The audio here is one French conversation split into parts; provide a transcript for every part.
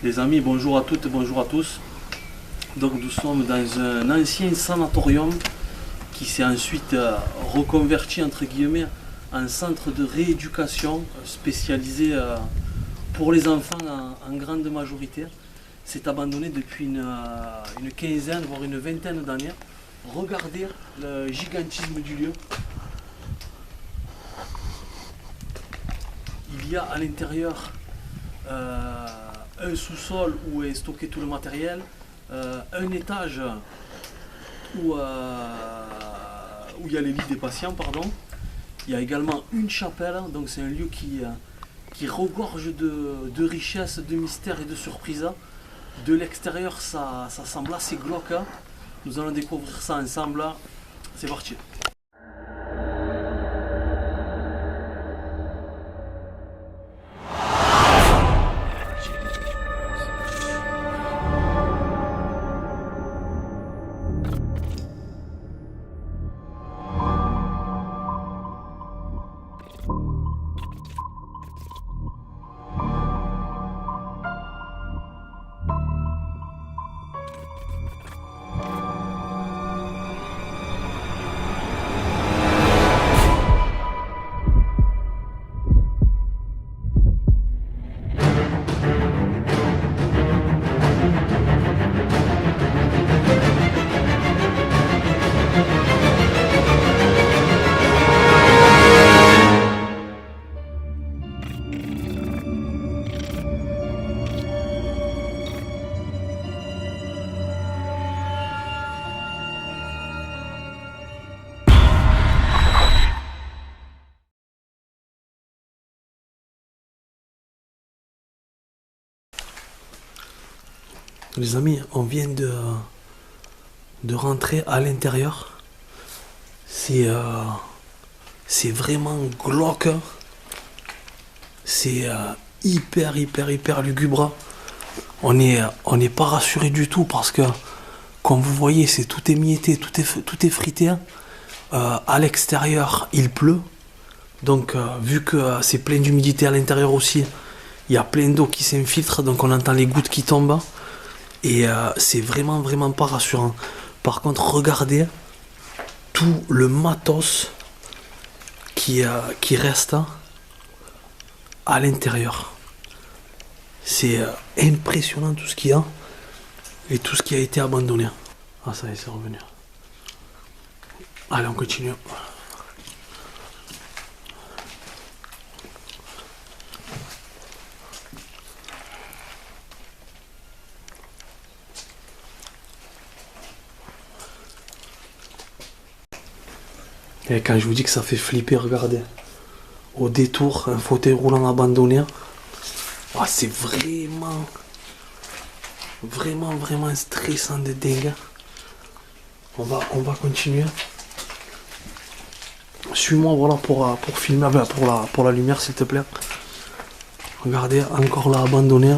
Les amis, bonjour à toutes et bonjour à tous. Donc nous sommes dans un ancien sanatorium qui s'est ensuite reconverti entre guillemets en centre de rééducation spécialisé pour les enfants en grande majorité. C'est abandonné depuis une quinzaine voire une vingtaine d'années. Regardez le gigantisme du lieu. Il y a à l'intérieur un sous-sol où est stocké tout le matériel, un étage où il y a les lits des patients, pardon. Il y a également une chapelle, donc c'est un lieu qui regorge de richesses, de mystères et de surprises. De l'extérieur, ça semble assez glauque. Nous allons découvrir ça ensemble. C'est parti. Les amis, on vient de rentrer à l'intérieur. C'est vraiment glauque. C'est hyper lugubre. On n'est pas rassuré du tout parce que, comme vous voyez, tout est mietté, tout est frité. À l'extérieur, il pleut. Donc, vu que c'est plein d'humidité à l'intérieur aussi, il y a plein d'eau qui s'infiltre, donc on entend les gouttes qui tombent. Et c'est vraiment pas rassurant. Par contre, regardez tout le matos qui reste à l'intérieur. C'est impressionnant tout ce qu'il y a et tout ce qui a été abandonné. Ah, ça y est, c'est revenu. Allez, on continue. Et quand je vous dis que ça fait flipper, regardez. Au détour, un fauteuil roulant abandonné. Ah, c'est vraiment stressant de dingue. On va continuer. Suis-moi, voilà, pour filmer, pour la lumière, s'il te plaît. Regardez, encore là, abandonné.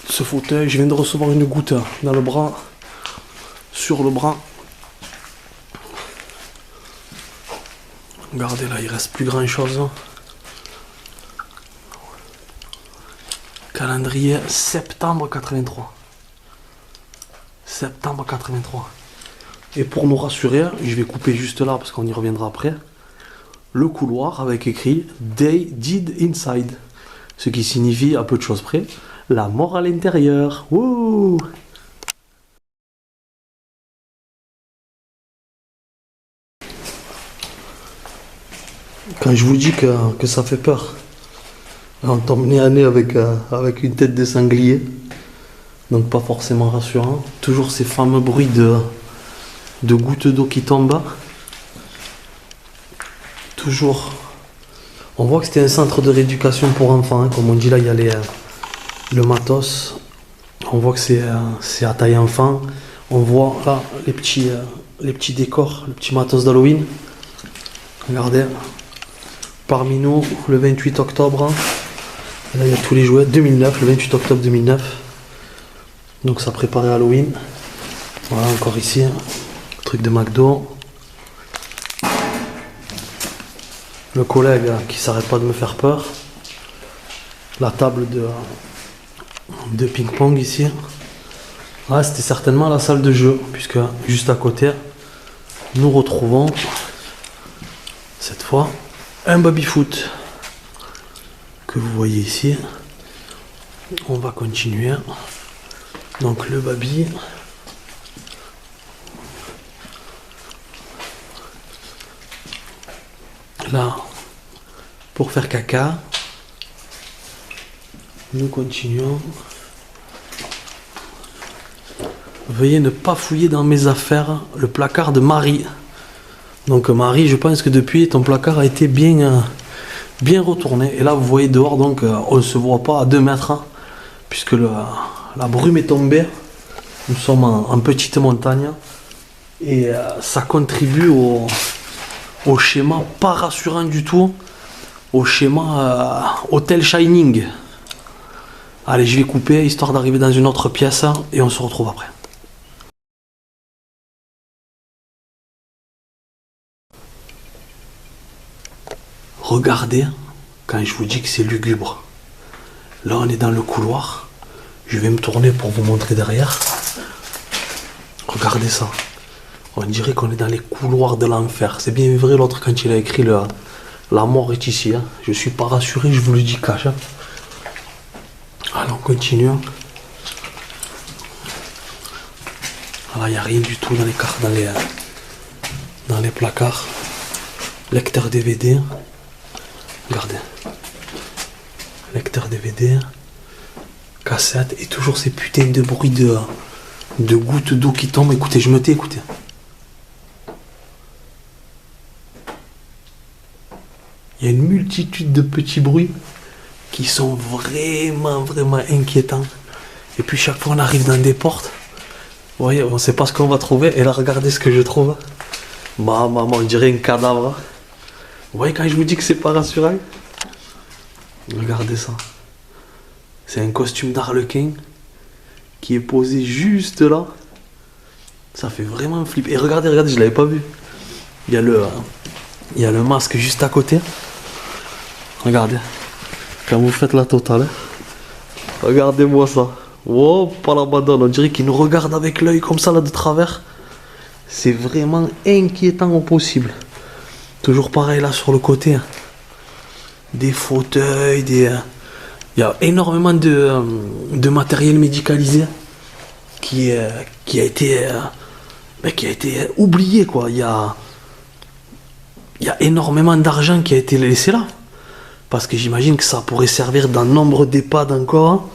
Ce fauteuil, je viens de recevoir une goutte dans le bras. Sur le bras. Regardez là, il reste plus grand chose. Calendrier septembre 83. Septembre 83. Et pour nous rassurer, je vais couper juste là parce qu'on y reviendra après. Le couloir avec écrit They did inside. Ce qui signifie, à peu de choses près, la mort à l'intérieur. Wouh! Quand je vous dis que ça fait peur, on tombe nez à nez avec une tête de sanglier, donc pas forcément rassurant. Toujours ces fameux bruits de gouttes d'eau qui tombent. Toujours. On voit que c'était un centre de rééducation pour enfants, hein. Comme on dit là, il y a le matos. On voit que c'est à taille enfant. On voit là les petits décors, le petit matos d'Halloween. Regardez. Parmi nous, le 28 octobre, là il y a tous les jouets, 2009, le 28 octobre 2009. Donc ça préparait Halloween. Voilà, encore ici, truc de McDo. Le collègue qui s'arrête pas de me faire peur. La table de ping-pong ici. Ah, c'était certainement la salle de jeu, puisque juste à côté, nous retrouvons cette fois un baby-foot que vous voyez ici. On va continuer. Donc le baby. Là, pour faire caca, nous continuons. Veuillez ne pas fouiller dans mes affaires le placard de Marie. Donc Marie, je pense que depuis, ton placard a été bien retourné. Et là, vous voyez dehors, donc on ne se voit pas à 2 mètres, hein, puisque la brume est tombée. Nous sommes en petite montagne. Et ça contribue au schéma pas rassurant du tout, au schéma Hotel Shining. Allez, je vais couper, histoire d'arriver dans une autre pièce, et on se retrouve après. Regardez, quand je vous dis que c'est lugubre. Là, on est dans le couloir. Je vais me tourner pour vous montrer derrière. Regardez ça. On dirait qu'on est dans les couloirs de l'enfer. C'est bien vrai, l'autre, quand il a écrit la mort est ici. Hein. Je suis pas rassuré, je vous le dis cash. Hein. Alors, on continue. Là, il n'y a rien du tout dans les cartes, dans les placards. Lecteur DVD. Regardez. Lecteur DVD. Cassette. Et toujours ces putains de bruits de gouttes d'eau qui tombent. Écoutez, je me tais, écoutez. Il y a une multitude de petits bruits qui sont vraiment inquiétants. Et puis chaque fois on arrive dans des portes. Vous voyez, on ne sait pas ce qu'on va trouver. Et là, regardez ce que je trouve. Maman, on dirait un cadavre. Vous voyez quand je vous dis que c'est pas rassurant? Regardez ça. C'est un costume d'Arlequin qui est posé juste là. Ça fait vraiment flipper. Et regardez, je l'avais pas vu. Il y a le masque juste à côté. Regardez. Quand vous faites la totale. Regardez-moi ça. Oh, pas la badone. On dirait qu'il nous regarde avec l'œil comme ça là de travers. C'est vraiment inquiétant au possible. Toujours pareil là sur le côté. Des fauteuils, il y a énormément de matériel médicalisé qui a été oublié quoi. Il y a énormément d'argent qui a été laissé là. Parce que j'imagine que ça pourrait servir dans nombre d'EHPAD encore.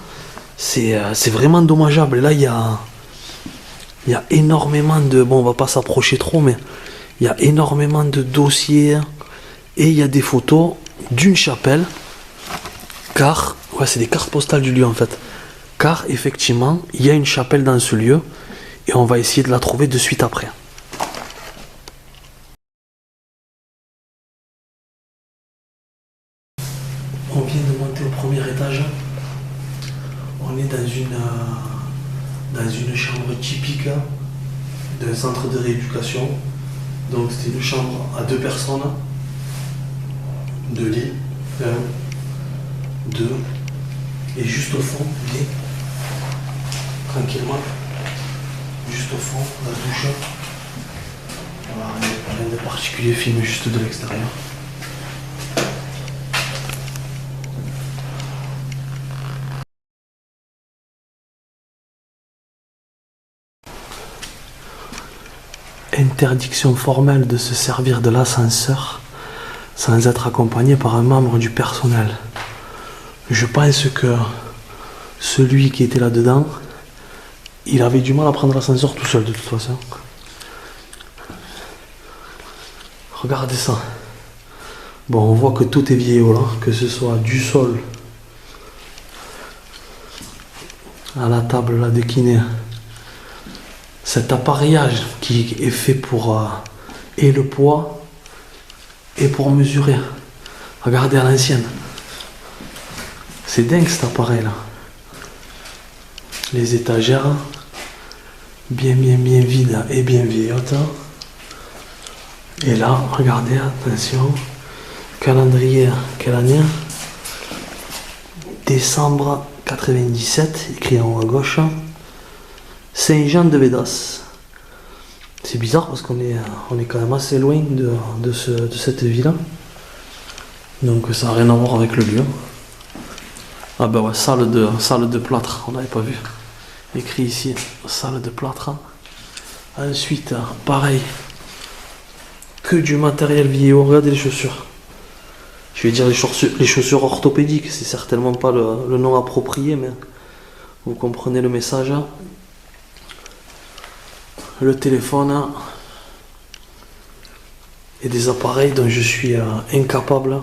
C'est vraiment dommageable. Et là, il y a énormément de... Bon, on va pas s'approcher trop, mais il y a énormément de dossiers. Et il y a des photos d'une chapelle. Car... Ouais, c'est des cartes postales du lieu, en fait. Car, effectivement, il y a une chapelle dans ce lieu. Et on va essayer de la trouver de suite après. On vient de monter au premier étage. On est dans une chambre typique d'un centre de rééducation. Donc c'était une chambre à 2 personnes. 2 lits. 1, 2. Et juste au fond, lit. Tranquillement. Juste au fond, la douche. Voilà, rien de particulier, filmé juste de l'extérieur. Interdiction formelle de se servir de l'ascenseur sans être accompagné par un membre du personnel. Je pense que celui qui était là-dedans, il avait du mal à prendre l'ascenseur tout seul de toute façon. Regardez ça. Bon, on voit que tout est vieillot là, que ce soit du sol à la table là déclinée. Cet appareillage qui est fait pour et le poids et pour mesurer. Regardez à l'ancienne. C'est dingue cet appareil là. Les étagères bien vides et bien vieillottes. Et là, regardez, attention. Calendrier, quelle année? décembre 97, écrit en haut à gauche. Saint-Jean de Védas. C'est bizarre parce qu'on est quand même assez loin de cette ville. Donc ça n'a rien à voir avec le lieu. Ah ben ouais, salle de plâtre, on n'avait pas vu. Écrit ici, salle de plâtre. Ensuite, pareil, que du matériel vieillot. Regardez les chaussures. Je vais dire les chaussures orthopédiques, c'est certainement pas le nom approprié, mais vous comprenez le message. Le téléphone et des appareils dont je suis incapable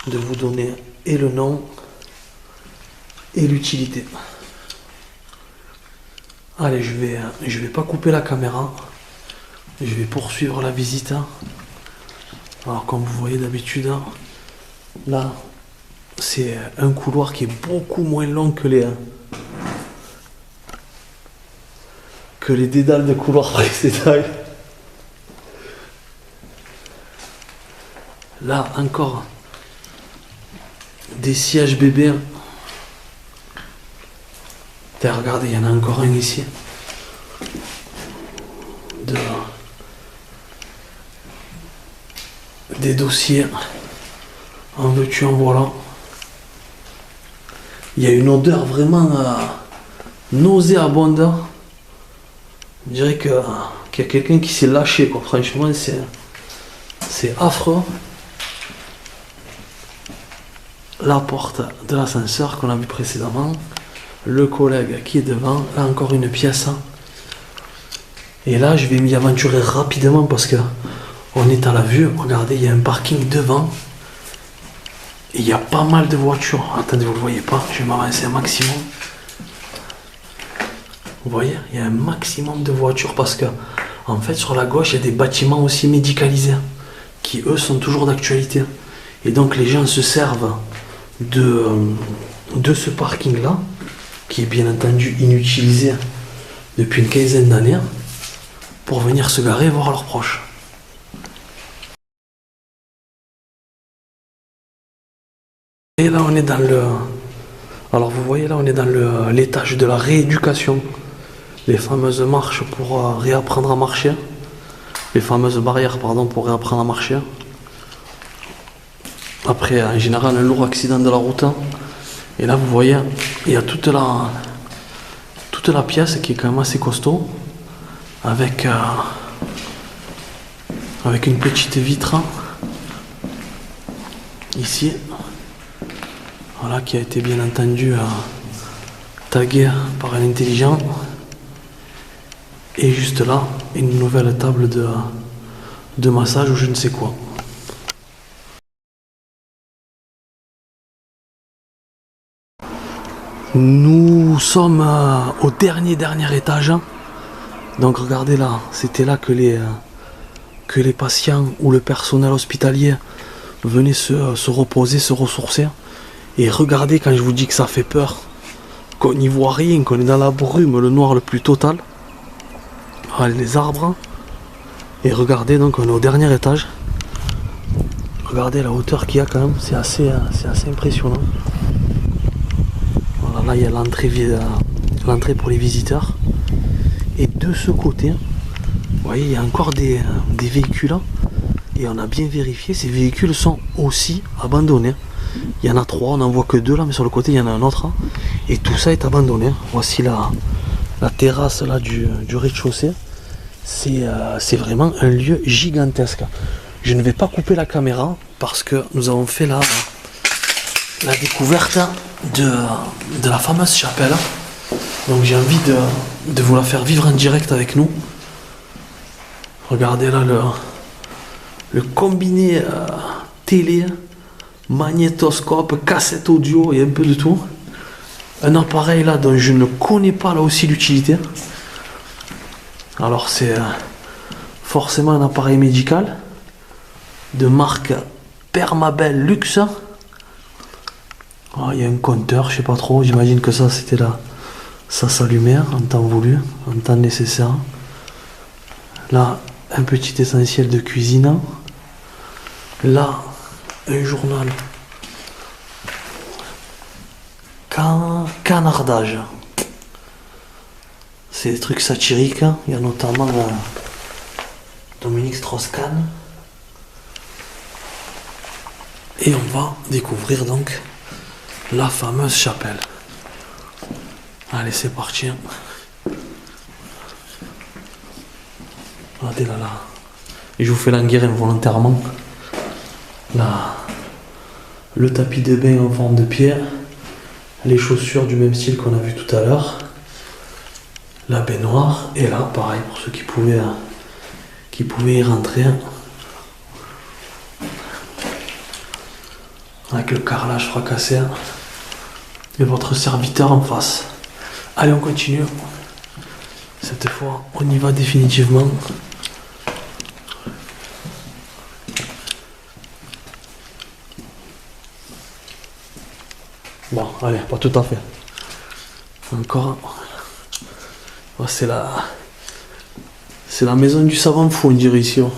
de vous donner et le nom et l'utilité. Allez, je vais pas couper la caméra. Je vais poursuivre la visite. Alors comme vous voyez d'habitude, là c'est un couloir qui est beaucoup moins long que les dédales de couloirs précédents. Là encore des sièges bébés. Regardez, il y en a encore un ici. Des dossiers. En veux-tu, en voilà. Il y a une odeur vraiment nauséabonde. On dirait qu'il y a quelqu'un qui s'est lâché, quoi. Franchement, c'est affreux. La porte de l'ascenseur qu'on a vu précédemment. Le collègue qui est devant. Là, encore une pièce. Et là, je vais m'y aventurer rapidement parce que on est à la vue. Regardez, il y a un parking devant. Et il y a pas mal de voitures. Attendez, vous ne le voyez pas. Je vais m'avancer un maximum. Vous voyez, il y a un maximum de voitures parce que, en fait, sur la gauche, il y a des bâtiments aussi médicalisés qui, eux, sont toujours d'actualité. Et donc, les gens se servent de ce parking-là, qui est bien entendu inutilisé depuis une quinzaine d'années, pour venir se garer et voir leurs proches. Et là, on est dans le... Alors, vous voyez, là, on est dans l'étage de la rééducation. Les fameuses marches pour réapprendre à marcher. Les fameuses barrières, pardon, pour réapprendre à marcher. Après, en général, un lourd accident de la route. Et là, vous voyez, il y a toute la pièce qui est quand même assez costaud. Avec une petite vitre. Ici. Voilà, qui a été bien entendu tagué par un intelligent. Et juste là, une nouvelle table de massage ou je ne sais quoi. Nous sommes au dernier étage. Donc regardez là, c'était là que les patients ou le personnel hospitalier venaient se reposer, se ressourcer. Et regardez quand je vous dis que ça fait peur, qu'on n'y voit rien, qu'on est dans la brume, le noir le plus total. Voilà les arbres. Et regardez, donc on est au dernier étage. Regardez la hauteur qu'il y a quand même, c'est assez impressionnant. Voilà, là il y a l'entrée pour les visiteurs. Et de ce côté, vous voyez, il y a encore des véhicules. Et on a bien vérifié, ces véhicules sont aussi abandonnés. Il y en a 3, on n'en voit que 2 là, mais sur le côté il y en a un autre. Et tout ça est abandonné. Voici la terrasse là du rez-de-chaussée. C'est vraiment un lieu gigantesque. Je ne vais pas couper la caméra parce que nous avons fait la découverte de la fameuse chapelle. Donc j'ai envie de vous la faire vivre en direct avec nous. Regardez là le combiné télé, magnétoscope, cassette audio et un peu de tout. Un appareil là dont je ne connais pas là aussi l'utilité. Alors c'est forcément un appareil médical de marque Permabel Luxe. Il y a un compteur, je sais pas trop, j'imagine que ça c'était là. Ça s'allumait en temps voulu, en temps nécessaire. Là, un petit essentiel de cuisine. Là, un journal canardage. C'est des trucs satiriques. Il y a notamment Dominique Strauss-Kahn. Et on va découvrir donc la fameuse chapelle. Allez, c'est parti. Regardez là. Et je vous fais languir involontairement. Là, le tapis de bain en forme de pierre. Les chaussures du même style qu'on a vu tout à l'heure. La baignoire. Et là, pareil, pour ceux qui pouvaient y rentrer. Avec le carrelage fracassé. Et votre serviteur en face. Allez, on continue. Cette fois, on y va définitivement. Bon, allez, pas tout à fait. Encore. Oh, c'est la maison du savant fou, on dirait ici. Oh.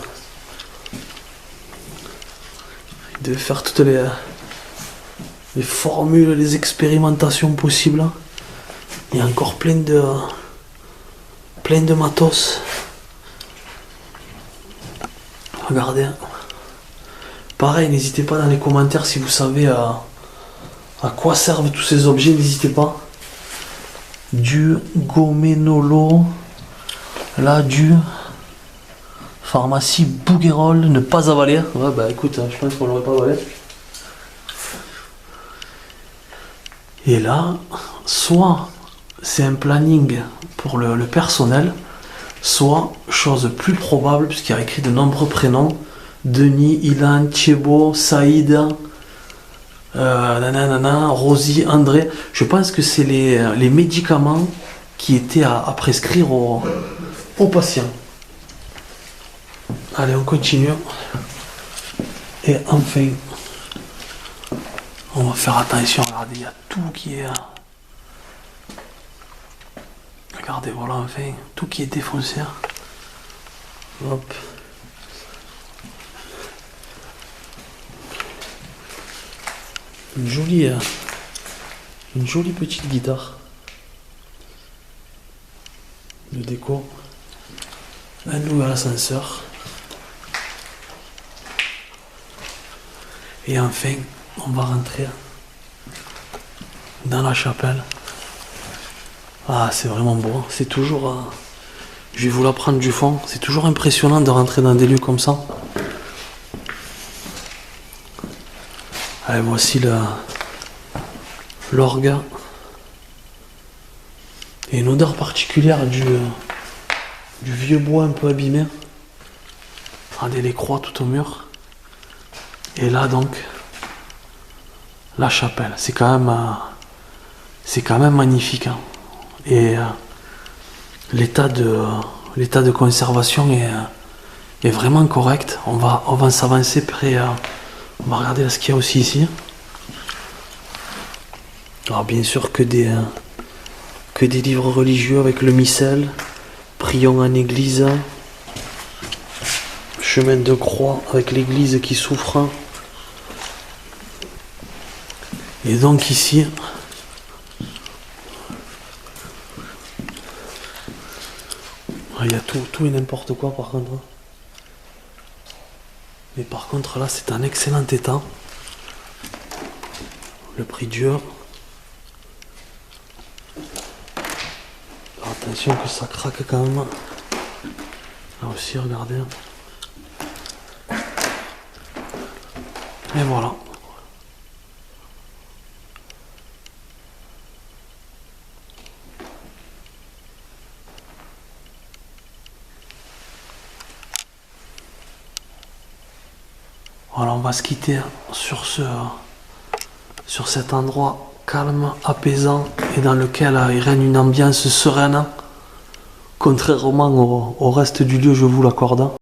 Il devait faire toutes les formules, les expérimentations possibles. Il y a encore plein de matos. Regardez. Pareil, n'hésitez pas dans les commentaires si vous savez à quoi servent tous ces objets, n'hésitez pas. Du goménolo. Là, du pharmacie Bouguerolles, ne pas avaler. Ouais, bah écoute, je pense qu'on l'aurait pas avalé. Et là, soit c'est un planning pour le personnel, soit, chose plus probable, puisqu'il y a écrit de nombreux prénoms, Denis, Ilan, Thibaut, Saïd, Rosie, André. Je pense que c'est les médicaments qui étaient à prescrire aux patients. Allez, on continue. Et enfin, on va faire attention. Regardez, il y a tout qui est... Regardez, voilà, enfin, tout qui est défoncé. Hop. Une jolie petite guitare de déco. Un nouvel ascenseur. Et enfin, on va rentrer dans la chapelle. Ah, c'est vraiment beau. C'est toujours... je vais vous la prendre du fond. C'est toujours impressionnant de rentrer dans des lieux comme ça. Allez, voici l'orgue. Et une odeur particulière du vieux bois un peu abîmé. Regardez les croix tout au mur. Et là donc, la chapelle. C'est quand même magnifique. Hein. Et l'état de conservation est vraiment correct. On va s'avancer près. On va regarder ce qu'il y a aussi ici. Alors bien sûr que des livres religieux avec le missel, prions en église, chemin de croix avec l'église qui souffre. Et donc ici, il y a tout et n'importe quoi par contre. Mais par contre là c'est en excellent état. Le prie-dieu. Attention que ça craque quand même. Là aussi regardez. Et voilà. Voilà, on va se quitter sur cet endroit calme, apaisant et dans lequel il règne une ambiance sereine, contrairement au reste du lieu, je vous l'accorde.